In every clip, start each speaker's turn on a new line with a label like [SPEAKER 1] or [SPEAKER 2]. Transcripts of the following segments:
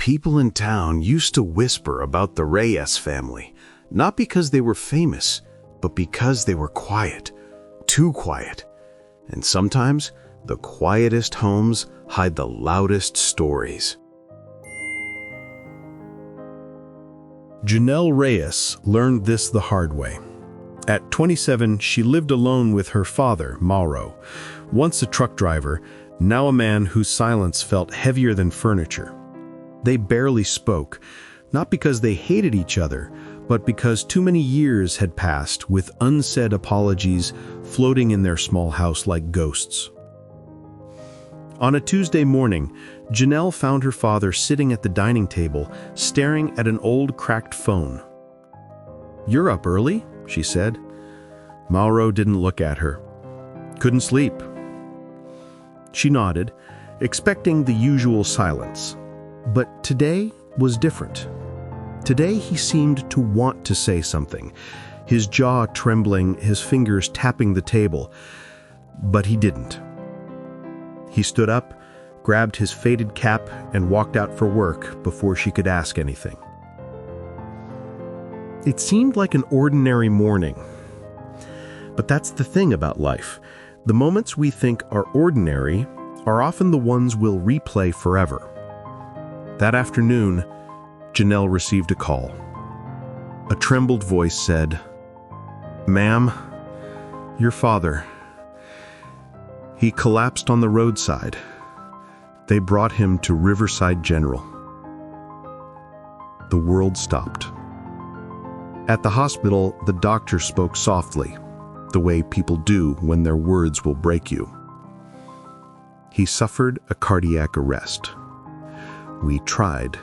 [SPEAKER 1] People in town used to whisper about the Reyes family, not because they were famous, but because they were quiet, too quiet. And sometimes, the quietest homes hide the loudest stories.
[SPEAKER 2] Janelle Reyes learned this the hard way. At 27, she lived alone with her father, Mauro, once a truck driver, now a man whose silence felt heavier than furniture. They barely spoke, not because they hated each other, but because too many years had passed with unsaid apologies floating in their small house like ghosts. On a Tuesday morning, Janelle found her father sitting at the dining table, staring at an old cracked phone. "You're up early," she said. Mauro didn't look at her. "Couldn't sleep." She nodded, expecting the usual silence. But today was different. Today he seemed to want to say something, his jaw trembling, his fingers tapping the table. But he didn't. He stood up, grabbed his faded cap, and walked out for work before she could ask anything. It seemed like an ordinary morning. But that's the thing about life. The moments we think are ordinary are often the ones we'll replay forever. That afternoon, Janelle received a call. A trembled voice said, "Ma'am, your father. He collapsed on the roadside. They brought him to Riverside General." The world stopped. At the hospital, the doctor spoke softly, the way people do when their words will break you. "He suffered a cardiac arrest. We tried,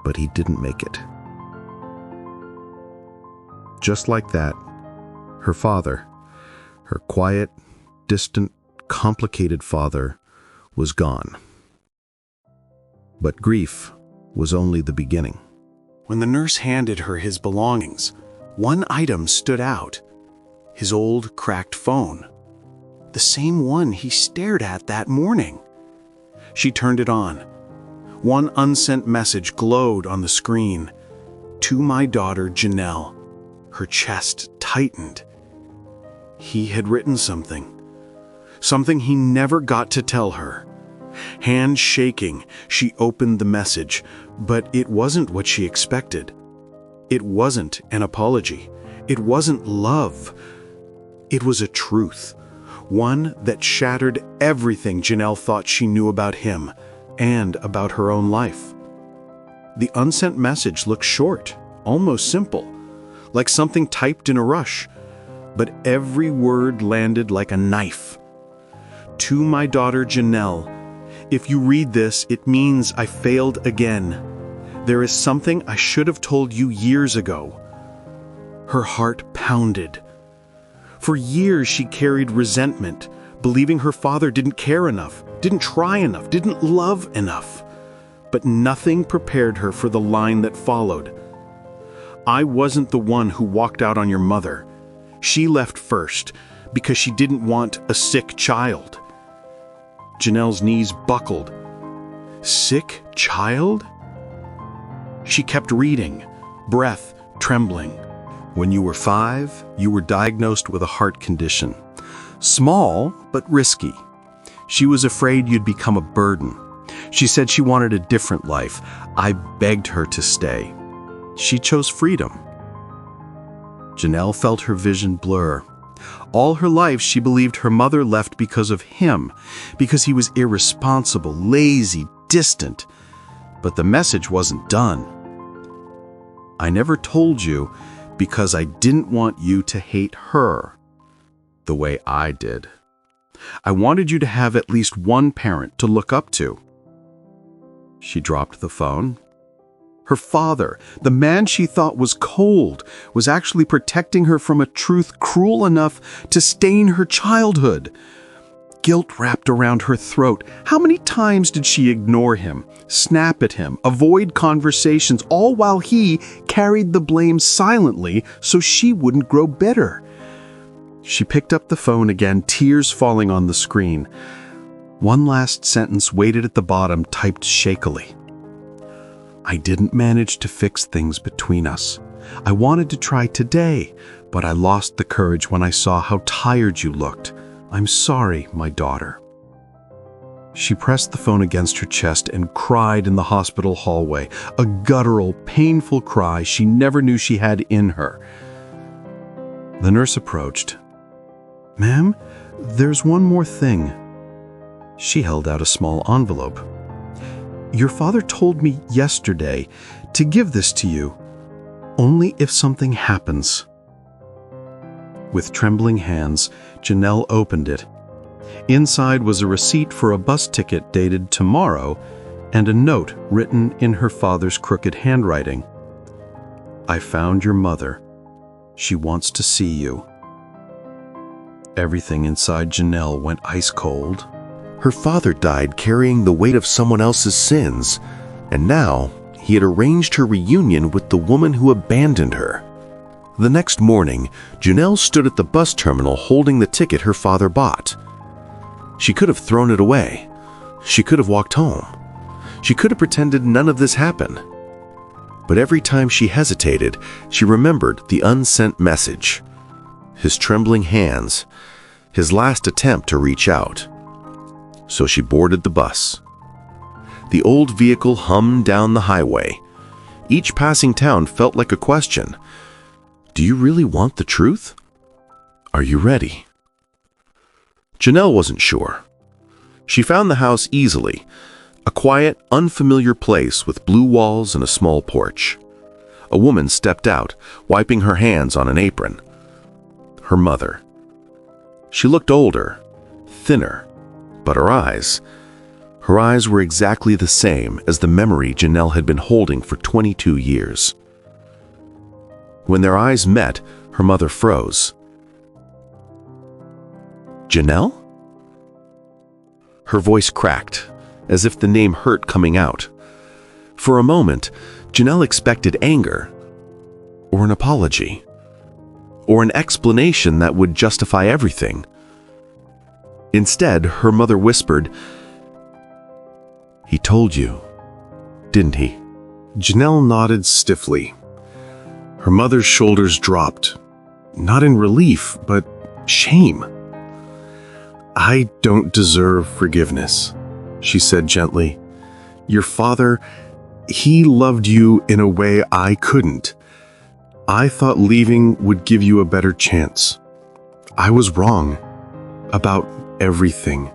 [SPEAKER 2] but he didn't make it." Just like that, her father, her quiet, distant, complicated father, was gone. But grief was only the beginning.
[SPEAKER 1] When the nurse handed her his belongings, one item stood out: his old cracked phone. The same one he stared at that morning. She turned it on. One unsent message glowed on the screen. "To my daughter, Janelle." Her chest tightened. He had written something. Something he never got to tell her. Hands shaking, she opened the message, but it wasn't what she expected. It wasn't an apology. It wasn't love. It was a truth. One that shattered everything Janelle thought she knew about him and about her own life. The unsent message looked short, almost simple, like something typed in a rush, but every word landed like a knife. "To my daughter Janelle, if you read this, it means I failed again. There is something I should have told you years ago." Her heart pounded. For years she carried resentment, believing her father didn't care enough, didn't try enough, didn't love enough. But nothing prepared her for the line that followed. "I wasn't the one who walked out on your mother. She left first because she didn't want a sick child." Janelle's knees buckled. Sick child? She kept reading, breath trembling.
[SPEAKER 2] "When you were 5, you were diagnosed with a heart condition. Small, but risky. She was afraid you'd become a burden. She said she wanted a different life. I begged her to stay. She chose freedom." Janelle felt her vision blur. All her life, she believed her mother left because of him, because he was irresponsible, lazy, distant. But the message wasn't done. "I never told you because I didn't want you to hate her the way I did. I wanted you to have at least one parent to look up to." She dropped the phone. Her father, the man she thought was cold, was actually protecting her from a truth cruel enough to stain her childhood. Guilt wrapped around her throat. How many times did she ignore him, snap at him, avoid conversations, all while he carried the blame silently so she wouldn't grow bitter? She picked up the phone again, tears falling on the screen. One last sentence waited at the bottom, typed shakily.
[SPEAKER 1] I didn't manage to fix things between us. I wanted to try today, but I lost the courage when I saw how tired you looked. I'm sorry, my daughter." She pressed the phone against her chest and cried in the hospital hallway, a guttural, painful cry she never knew she had in her. The nurse approached. "Ma'am, there's one more thing." She held out a small envelope. "Your father told me yesterday to give this to you, only if something happens." With trembling hands, Janelle opened it. Inside was a receipt for a bus ticket dated tomorrow and a note written in her father's crooked handwriting. "I found your mother. She wants to see you." Everything inside Janelle went ice cold.
[SPEAKER 3] Her father died carrying the weight of someone else's sins, and now he had arranged her reunion with the woman who abandoned her. The next morning, Janelle stood at the bus terminal holding the ticket her father bought. She could have thrown it away. She could have walked home. She could have pretended none of this happened. But every time she hesitated, she remembered the unsent message, his trembling hands, his last attempt to reach out. So she boarded the bus. The old vehicle hummed down the highway. Each passing town felt like a question. Do you really want the truth? Are you ready? Janelle wasn't sure. She found the house easily, a quiet, unfamiliar place with blue walls and a small porch. A woman stepped out, wiping her hands on an apron. Her mother. She looked older, thinner, but her eyes were exactly the same as the memory Janelle had been holding for 22 years. When their eyes met, her mother froze. "Janelle?" Her voice cracked, as if the name hurt coming out. For a moment, Janelle expected anger, or an apology, or an explanation that would justify everything. Instead, her mother whispered, "He told you, didn't he?"
[SPEAKER 1] Janelle nodded stiffly. Her mother's shoulders dropped, not in relief, but shame. "I don't deserve forgiveness," she said gently. "Your father, he loved you in a way I couldn't. I thought leaving would give you a better chance. I was wrong about everything."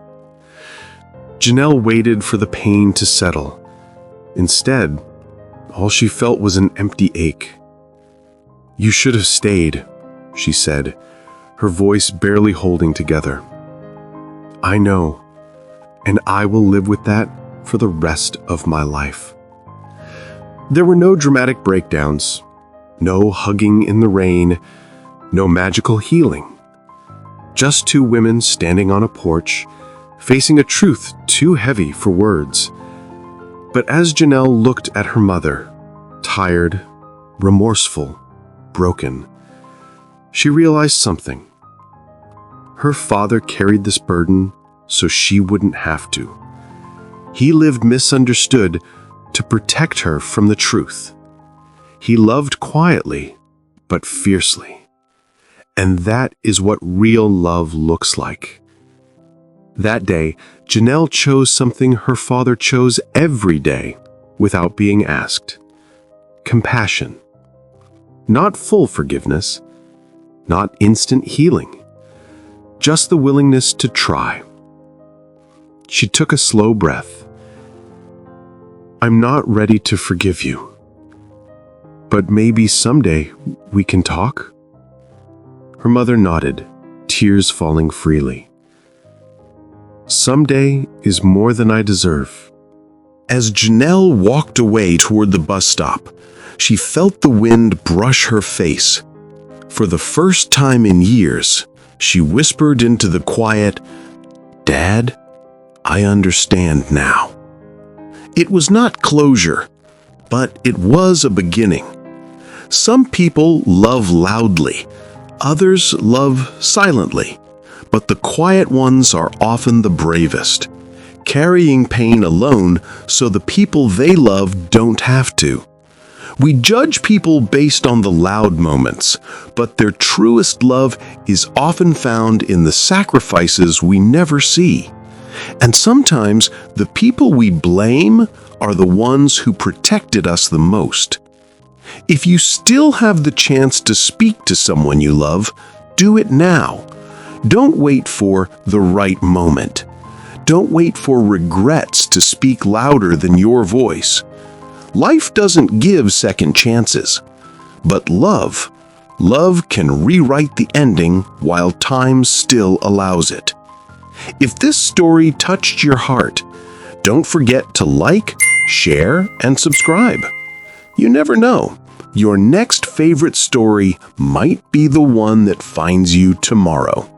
[SPEAKER 1] Janelle waited for the pain to settle. Instead, all she felt was an empty ache. "You should have stayed," she said, her voice barely holding together. "I know, and I will live with that for the rest of my life." There were no dramatic breakdowns, no hugging in the rain, no magical healing. Just two women standing on a porch, facing a truth too heavy for words. But as Janelle looked at her mother, tired, remorseful, broken, she realized something. Her father carried this burden so she wouldn't have to. He lived misunderstood to protect her from the truth. He loved quietly, but fiercely. And that is what real love looks like. That day, Janelle chose something her father chose every day without being asked. Compassion. Not full forgiveness, not instant healing, just the willingness to try. She took a slow breath. "I'm not ready to forgive you, but maybe someday we can talk?" Her mother nodded, tears falling freely. "Someday is more than I deserve." As Janelle walked away toward the bus stop, she felt the wind brush her face. For the first time in years, she whispered into the quiet, "Dad, I understand now." It was not closure, but it was a beginning. Some people love loudly, others love silently, but the quiet ones are often the bravest.
[SPEAKER 3] carrying pain alone so the people they love don't have to. We judge people based on the loud moments, but their truest love is often found in the sacrifices we never see. And sometimes the people we blame are the ones who protected us the most. If you still have the chance to speak to someone you love, do it now. Don't wait for the right moment. Don't wait for regrets to speak louder than your voice. Life doesn't give second chances, but love can rewrite the ending while time still allows it. If this story touched your heart, don't forget to like, share, and subscribe. You never know, your next favorite story might be the one that finds you tomorrow.